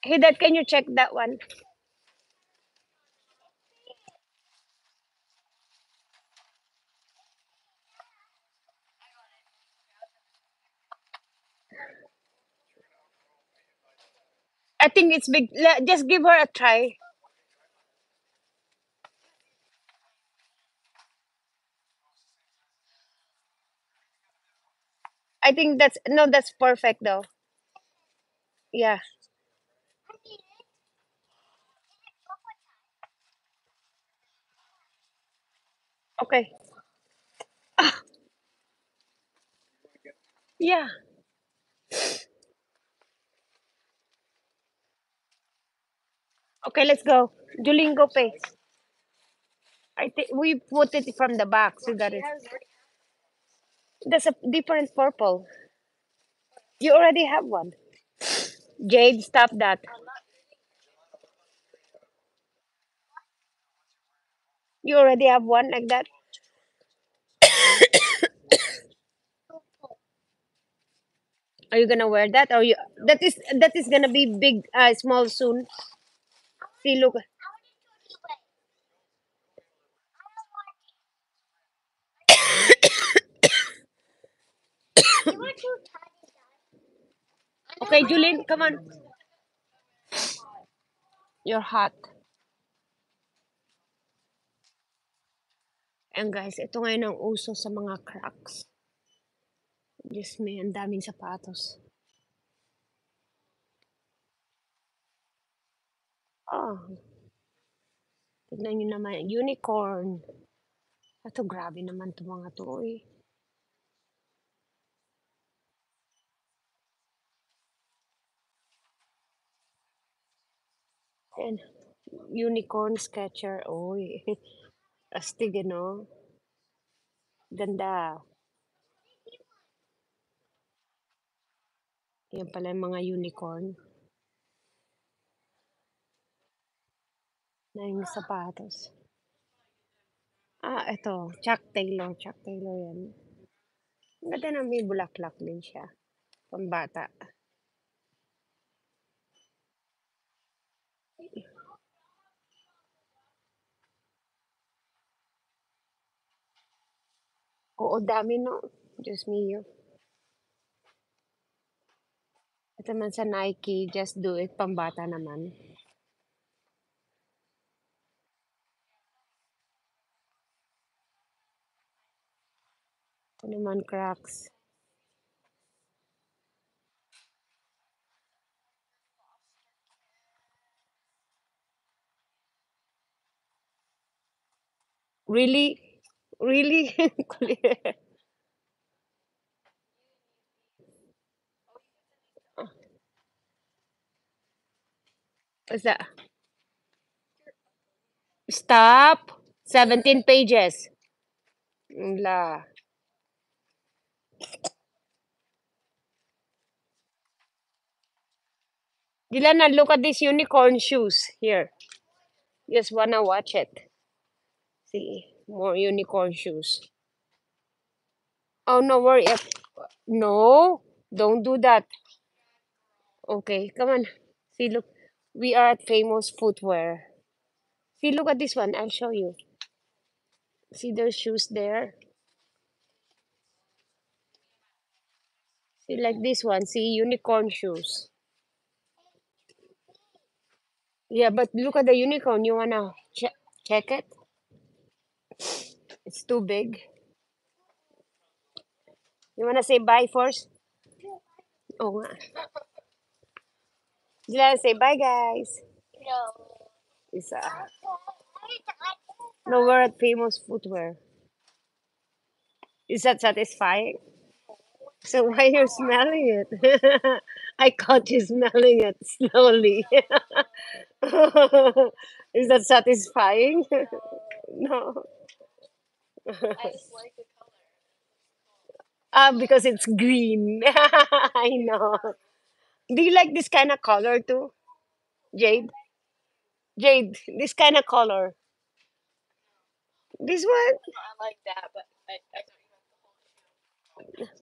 Hey, Dad, can you check that one? I think it's big. Just give her a try. I think that's no, that's perfect though. Yeah. Okay. Yeah. Okay, let's go. Duolingo pay. I think we put it from the back, so that is. That's a different purple. You already have one. Jade, stop that. You already have one like that. Are you gonna wear that? Or you? That is gonna be big, small soon. See, look. Okay, Julin, come on. You're hot. And guys, ito ngayon ang uso sa mga cracks. Diyos me, ang daming sapatos. Oh, tignan nyo naman. Unicorn. Ito, grabe naman ito mga to eh. And unicorn sketcher. Oy. Astig, no? Ganda. Yan pala yung mga unicorn na yung sapatos. Ah, ito. Chuck Taylor. Chuck Taylor yan. Ang ganda na may bulaklak din siya. Pambata. Oo, dami no. Diyos mio. Ito man sa Nike, just do it. Pambata naman. Ito naman cracks. Really? Really? What's that? Stop. 17 pages. La. Dilana, look at these unicorn shoes here. Just wanna watch it. See, more unicorn shoes. Oh, no worry. No, don't do that. Okay, come on. See, look. We are at Famous Footwear. See, look at this one. I'll show you. See those shoes there? See, like this one. See, unicorn shoes. Yeah, but look at the unicorn. You wanna check it? It's too big. You wanna say bye first? Oh, nga. You wanna say bye, guys? Isa. No, we're at Famous Footwear. Is that satisfying? So why you're smelling it? I caught you smelling it slowly. Is that satisfying? No. Ah, because it's green. I know. Do you like this kind of color too, Jade? Jade, this kind of color. This one?